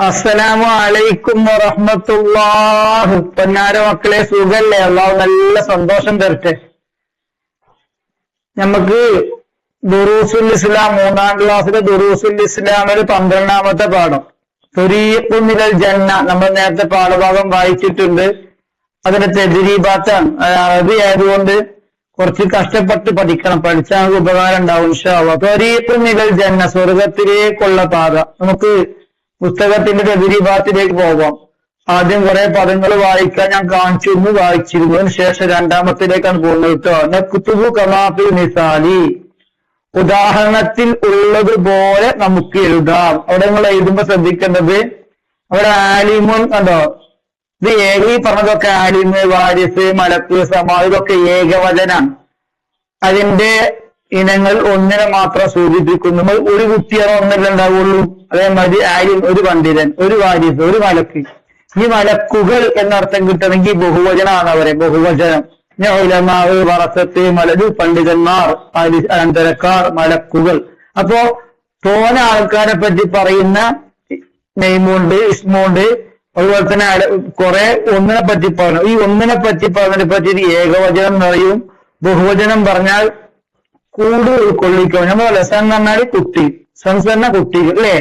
അസ്സലാമു അലൈക്കും വറഹ്മത്തുള്ളാഹി. പൊന്നാര മക്കളെ, സുഖല്ലേ? അള്ളാഹു നല്ല സന്തോഷം തരട്ടെ. നമുക്ക് ദുറൂസുൽ ഇസ്ലാം 3-ാം ക്ലാസ്സിലെ ദുറൂസുൽ ഇസ്ലാമിൽ 12-ാമത്തെ പാഠം തുരീഖുൻ മിനൽ ജന്ന നമ്മൾ നേരത്തെ പാഠഭാഗം വായിച്ചിട്ടുണ്ട്. അതിന്റെ തദ്രീബാത്താണ്. അറബി ആയതുകൊണ്ട് കുറച്ച് കഷ്ടപ്പെട്ട് പഠിക്കണം. പഠിച്ചാൽ നമുക്ക് ഉപകാരം ഉണ്ടാവും ഇൻഷാ അല്ലാഹ്. തുരീഖുൻ മിനൽ ജന്ന, സ്വർഗത്തിലേക്കുള്ള പാത. നമുക്ക് പുസ്തകത്തിന്റെ തദ്രീബാത്തിലേക്ക് പോകാം. ആദ്യം കുറെ പദങ്ങൾ വായിക്കാൻ ഞാൻ കാണിച്ചിരുന്നു, വായിച്ചിരുന്നു. അതിന് ശേഷം രണ്ടാമത്തിലേക്കാണ് പോകുന്നത് കേട്ടോ. നക്തുബു കമാ ഫിൽ മിസാലി, ഉദാഹരണത്തിൽ ഉള്ളതുപോലെ നമുക്ക് എഴുതാം. അവിടെ നിങ്ങൾ എഴുതുമ്പോ ശ്രദ്ധിക്കേണ്ടത്, അവിടെ ആലിമുൻ കണ്ടോ, ഇത് ഈ പറഞ്ഞതൊക്കെ ആലിമ്, വാരിസ്, മലക്ക്, സമാ, ഇതൊക്കെ ഏകവചനാണ്. അതിന്റെ ഇനങ്ങൾ ഒന്നിനെ മാത്രം സൂചിപ്പിക്കുന്നു. ഒരു കുട്ടിയാണോ ഒന്നല്ലേ ഉണ്ടാവുള്ളൂ. അതേമാതിരി ആലിം ഒരു പണ്ഡിതൻ, ഒരു വാരിസ്, ഒരു മലക്ക്. ഈ മലക്കുകൾ എന്നർത്ഥം കിട്ടണമെങ്കിൽ ബഹുവചനാണ് അവരെ, ബഹുവചനം. ഉലമാവ്, വറസത്ത്, മലത്, പണ്ഡിതന്മാർ, അനന്തരക്കാർ, മലക്കുകൾ. അപ്പോ തോന ആൾക്കാരെ പറ്റി പറയുന്ന നെയ്മുണ്ട്, ഇസ്മുണ്ട്. അതുപോലെ തന്നെ കുറെ ഒന്നിനെ പറ്റി പറഞ്ഞു. ഈ ഒന്നിനെ പറ്റി പറഞ്ഞതിനെ പറ്റി ഏകവചനം പറയും. ബഹുവചനം പറഞ്ഞാൽ കൂട് ഉൾക്കൊള്ളിക്കും. നമ്മളല്ല സൺ എന്ന് പറഞ്ഞാൽ കുട്ടി, സൺസ് എന്ന കുട്ടികൾ അല്ലേ?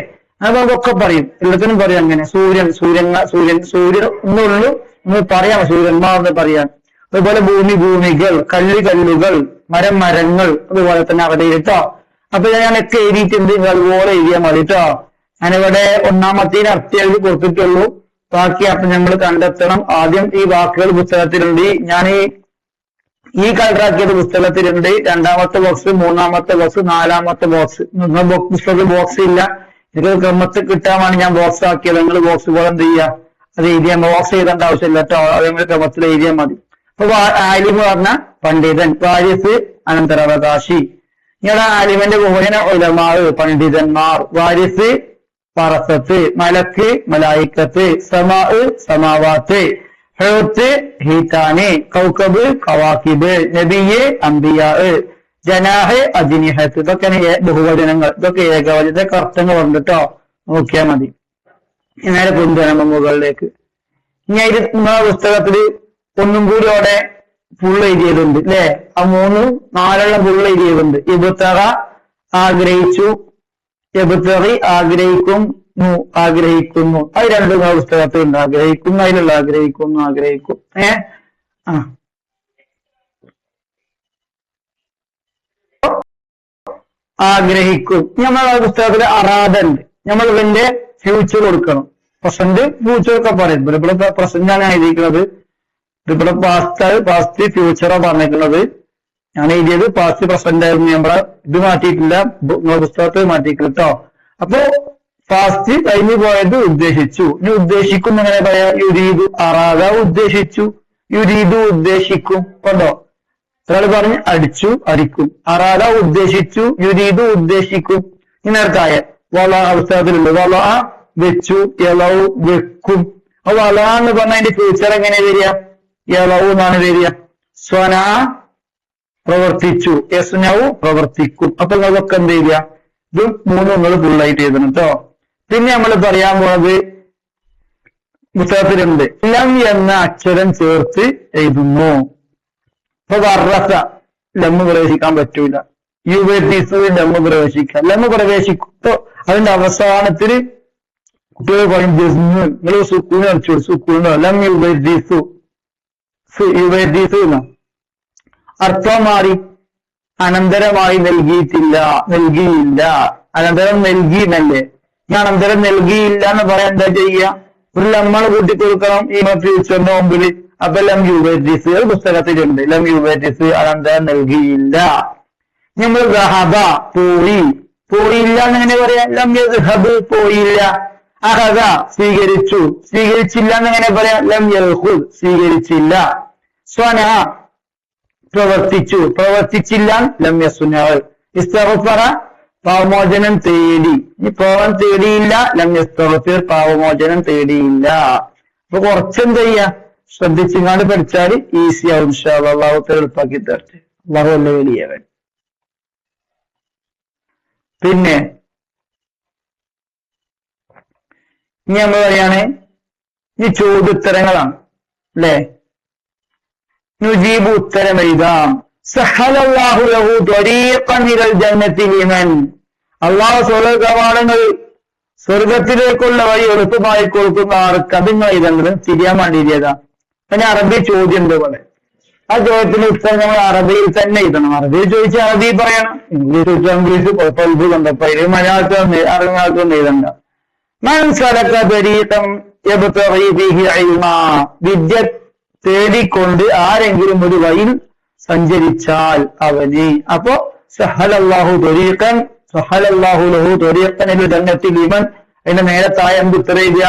അതൊക്കെ പറയും, എല്ലാത്തിനും പറയും അങ്ങനെ. സൂര്യൻ, സൂര്യൻ എന്നുള്ളൂ നമ്മൾ പറയാം, സൂര്യന്മാർ എന്ന് പറയാം. അതുപോലെ ഭൂമി, ഭൂമികൾ, കല്ലുകൾ, മരങ്ങൾ. അതുപോലെ തന്നെ അവിടെ കേട്ടോ. അപ്പൊ ഞാനൊക്കെ എഴുതിയിട്ടുണ്ട്, അതുപോലെ എഴുതിയാൽ മതി കേട്ടോ. ഞാനിവിടെ ഒന്നാമത്തേന് അർത്ഥം എഴുതി കൊടുത്തിട്ടുള്ളൂ. ബാക്കി അപ്പൊ നമ്മൾ കണ്ടെത്തണം. ആദ്യം ഈ വാക്കുകൾ പുസ്തകത്തിലുണ്ട്. ഞാൻ ഈ കളറാക്കിയത് പുസ്തകത്തിലുണ്ട്. രണ്ടാമത്തെ ബോക്സ്, മൂന്നാമത്തെ ബോക്സ്, നാലാമത്തെ ബോക്സ്. പുസ്തകത്തിൽ ബോക്സ് ഇല്ല. ഇത് ക്രമത്തിൽ കിട്ടാൻ വേണ്ടി ഞാൻ ബോക്സ് ആക്കിയത്. നിങ്ങൾ ബോക്സ് പോലെ എന്ത് ചെയ്യുക, അത് എഴുതിയാൽ ബോക്സ് എഴുതേണ്ട ആവശ്യമില്ല കേട്ടോ. അതേപോലെ ക്രമത്തിൽ എഴുതിയാൽ മതി. അപ്പൊ ആലിമ് പറഞ്ഞ പണ്ഡിതൻ, വാരിസ് അനന്തരാവകാശി. ഇങ്ങനെ ആലിമിന്റെ ബഹുവചന ഉലമാവ് പണ്ഡിതന്മാർ, വാരിസ് പറസത്ത്, മലക്ക് മലായിക്കത്ത്, സമാ സമാവാത്ത്, ഹൂത്ത് ഹീതാന്, കൗക്കബ് കവാക്കിബ്, നബിയെ അംബിയാ, ജനാഹ് അജിനിഹത്ത്. ഇതൊക്കെയാണ് ബഹുവചനങ്ങൾ. ഇതൊക്കെ ഏകവചനത്തെ അർത്ഥങ്ങൾ ഉണ്ട് കേട്ടോ. നോക്കിയാൽ മതി. നേരെ കൊണ്ടുവരണം മുകളിലേക്ക്. ഇനി അതിൽ നിങ്ങളുടെ പുസ്തകത്തില് ഒന്നും കൂടി അവിടെ ഫുൾ എഴുതിയതുണ്ട് അല്ലെ? ആ 3-4 ഫുൾ എഴുതിയതുണ്ട്. ഇബ്തഗ ആഗ്രഹിച്ചു, ഇബ്തഗി ആഗ്രഹിക്കുന്നു. അത് രണ്ടും പുസ്തകത്തിലുണ്ട്. ആഗ്രഹിക്കുന്നു, അതിലുള്ള ആഗ്രഹിക്കും. ആഗ്രഹിക്കും. നമ്മളെ പുസ്തകത്തില് അറാദുണ്ട്. നമ്മൾ ഇതിന്റെ ഫ്യൂച്ചർ കൊടുക്കണം. പ്രസന്റ്, ഫ്യൂച്ചർ ഒക്കെ പറയും. ഇവിടെ പ്രസന്റ് ആണ് എഴുതിയിരിക്കുന്നത്. ഇവിടെ പാസ്റ്റ് ഫ്യൂച്ചറോ പറഞ്ഞിട്ടുള്ളത്. ഞാൻ എഴുതിയത് പാസ്റ്റ് പ്രസന്റ് ആയിരുന്നു. നമ്മളെ ഇത് മാറ്റിയിട്ടില്ല, പുസ്തകത്തിൽ മാറ്റിയിട്ടില്ല കേട്ടോ. അപ്പോ പാസ്റ്റ് കഴിഞ്ഞു പോയത് ഉദ്ദേശിച്ചു. ഇനി ഉദ്ദേശിക്കും എങ്ങനെ പറയാം? യുരീദു, അറാദ ഉദ്ദേശിച്ചു, യുരീദു ഉദ്ദേശിക്കും. കണ്ടോ? ഒരാൾ പറഞ്ഞ് അടിച്ചു, അടിക്കും. അറാദ ഉദ്ദേശിച്ചു, യുരീദു ഉദ്ദേശിക്കും. ഇന്നർക്കായ വള പുസ്തകത്തിലുണ്ട്. വള വെച്ചു, യലവ് വെക്കും. അപ്പൊ വള എന്ന് പറഞ്ഞാൽ അതിന്റെ ഫ്യൂച്ചർ എങ്ങനെ വരിക? യലവ് എന്നാണ് വരിക. സ്വന പ്രവർത്തിച്ചു, യസ്നവു പ്രവർത്തിക്കും. അപ്പൊ നിങ്ങളൊക്കെ എന്ത് ചെയ്യുക? ഇത് 3 നിങ്ങൾ ഫുള്ളായിട്ട് എഴുതണം കേട്ടോ. പിന്നെ നമ്മൾ പറയാൻ പോകുന്നത് പുസ്തകത്തിലുണ്ട്, ലം എന്ന അക്ഷരം ചേർത്ത് എഴുതുന്നു. ഇപ്പൊ വർറസ ലമ്മ് പ്രവേശിക്കാൻ പറ്റൂല. യുവതീസ് ലമ്മ് പ്രവേശിക്കാം. ലമ്മ് പ്രവേശിക്കുമ്പോ അതിന്റെ അവസാനത്തിൽ കുട്ടികൾ പറയും ജസ്മ്. നിങ്ങൾ സുക്കൂന് അടിച്ചു, സുക്കൂനോ ലം യുവതീസു എന്ന അർത്ഥം മാറി. അനന്തരമായി നൽകിയില്ല. അനന്തരം നൽകി എന്നല്ലേ? ഈ അനന്തരം നൽകിയില്ല എന്ന് പറയാൻ എന്താ ചെയ്യുക? ഒരു ലമ്മൾ കൂട്ടിക്കൊടുക്കണം ഈ ഫ്യൂച്ചറിന്റെ മുമ്പിൽ. അപ്പൊ ലം യുവതീസ് പുസ്തകത്തിലുണ്ട്. ലം യുവതീസ് അനന്തരം നൽകിയില്ല. നമ്മൾ ദഹബ പോയില്ല എന്നെങ്ങനെ പറയാം? ലം യദ്ഹബ് പോയില്ല. അഹദ സ്വീകരിച്ചില്ല എന്നെങ്ങനെ പറയാം? ലം യഖുദ് സ്വീകരിച്ചില്ല. സ്വന പ്രവർത്തിച്ചില്ല. ലം യസ്ന. ഇസ്തഗ്ഫറ പാവമോചനം തേടി. ഈ പാവം തേടിയില്ല. ലം യസ്തഗ്ഫിർ പാവമോചനം തേടിയില്ല. അപ്പൊ കുറച്ചെന്ത് ചെയ്യാ? ശ്രദ്ധിച്ചിങ്ങാണ്ട് പഠിച്ചാൽ ഈസി ആവും. ഇൻഷാ അല്ലാഹ്. അല്ലാഹു എളുപ്പാക്കി തരട്ടെ. അല്ലാഹു അല്ല വലിയവൻ. പിന്നെ ഇനി നമ്മൾ പറയാണ് ഈ ചോദ്യോത്തരങ്ങളാണ് അല്ലെ. നുജീബ് ഉത്തരം എഴുതാം. സഹലല്ലാഹു ലഹു ത്വരീഖൻ ഇലൽ ജന്നത്തി ലിമൻ, അള്ളാഹു സ്വർഗ്ഗ കവാടങ്ങൾ സ്വർഗത്തിലേക്കുള്ള വഴി എളുപ്പമായി കൊടുക്കുന്ന ആർക്ക്. അതിങ്ങൾ എഴുതേണ്ടത് തിരിയാൻ വേണ്ടിയിരിയതാ. പിന്നെ അറബി ചോദ്യം ഉണ്ട് പോലെ. ആ ചോദ്യത്തിന് ഉത്തരം നമ്മൾ അറബിയിൽ തന്നെ എഴുതണം. അറബിയിൽ ചോദിച്ചാൽ അറബി പറയണം, ഇംഗ്ലീഷ് ചോദിച്ചാൽ ഇംഗ്ലീഷ് കുഴപ്പമില്ല കണ്ടപ്പോ ഇത് മലയാളത്തിൽ അറിയാത്തൊന്നും എഴുതണ്ട. മൻ സലക തരീഖൻ യബ്തഗി ഫീഹി ഇൽമാ, വിദ്യ തേടിക്കൊണ്ട് ആരെങ്കിലും ഒരു വഴിയിൽ സഞ്ചരിച്ചാൽ അവന്. അപ്പോ സഹലല്ലാഹു തരീഖൻ, സഹലല്ലാഹു ലഹു തരീഖൻ ഇലൽ ജന്നത്തി ലിമൻ, അതിന്റെ നേരത്തായ എന്ത് ഉത്തരം എഴുതുക?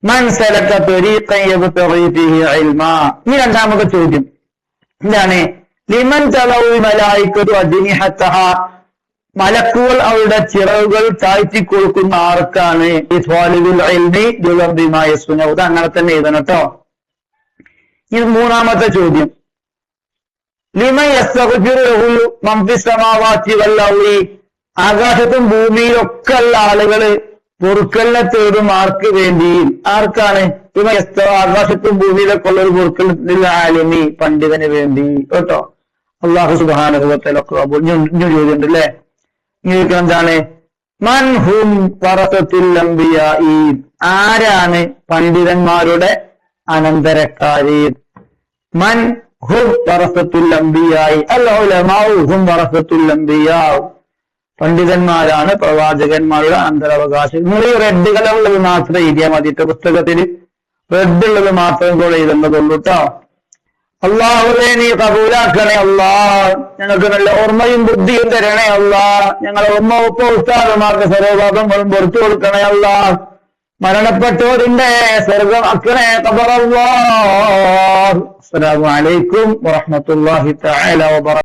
മൻ സലക തരീഖൻ യബ്തഗി ഫീഹി ഇൽമാ. ഇനി രണ്ടാമത്തെ ചോദ്യം എന്താണ്? ലിമൻ തലഉൽ മലായികതു അജ്നിഹതഹ, മലക്കുകൾ അവരുടെ ചിറകുകൾ താഴ്ത്തിക്കൊടുക്കുന്ന ആർക്കാണ്? ത്വാലിബുൽ ഇൽമി ബിമാ യസ്നഉ. ഇത് അങ്ങനെ തന്നെ എഴുതണം കേട്ടോ. ഇനി മൂന്നാമത്തെ ചോദ്യം, ലിമൻ യസ്തഗ്ഫിറു ലഹു മൻ ഫിസ് സമാവാതി വൽ അർളി, ആകാശത്തും ഭൂമിയിലൊക്കെ ഉള്ള ആളുകള് പൊറുക്കലിനെ തേടും ആർക്ക് വേണ്ടി? ആർക്കാണ്? ആകാശത്തും ഭൂമിയിലൊക്കെ ഉള്ള ഒരു പൊറുക്കൽ ആലിമി, പണ്ഡിതന് വേണ്ടി കേട്ടോ. അല്ലാഹു സുബ്ഹാനഹു വ തആല ചോദ്യം ഉണ്ട് അല്ലേ. എന്താണ്? മൻ ഹും വറസത്തുൽ അംബിയാഇ, ആരാണ് പണ്ഡിതന്മാരുടെ അനന്തരക്കാര്? മൻ ഹും വറസത്തുൽ അംബിയാഇ, അൽ ഉലമാഉ ഹും വറസത്തുൽ അംബിയാ, പണ്ഡിതന്മാരാണ് പ്രവാചകന്മാരുടെ അനന്തരാവകാശം. നിങ്ങൾ ഈ റെഡ് കളറുള്ളത് മാത്രം എഴുതിയാൽ മതി. പുസ്തകത്തിൽ റെഡ് ഉള്ളത് മാത്രം കൂടെ എഴുതുന്നതുള്ളൂ കേട്ടോ. അള്ളാഹുവേ നീ കബൂലാക്കണേ അല്ലാ, ഞങ്ങൾക്ക് നല്ല ഓർമ്മയും ബുദ്ധിയും തരണേ അല്ലാ, ഞങ്ങളെ ഉമ്മ ഉപ്പ ഉസ്താദുമാർക്ക് സർവ്വഭാഗങ്ങളും പുറത്തു കൊടുക്കണേ അല്ലാ, മരണപ്പെട്ടവരുടെ സ്വർഗം അക്കണേ ഖബറല്ലാഹ്. അസ്സലാമു അലൈക്കും വറഹ്മത്തുള്ളാഹി തആല വബറകാതുഹു.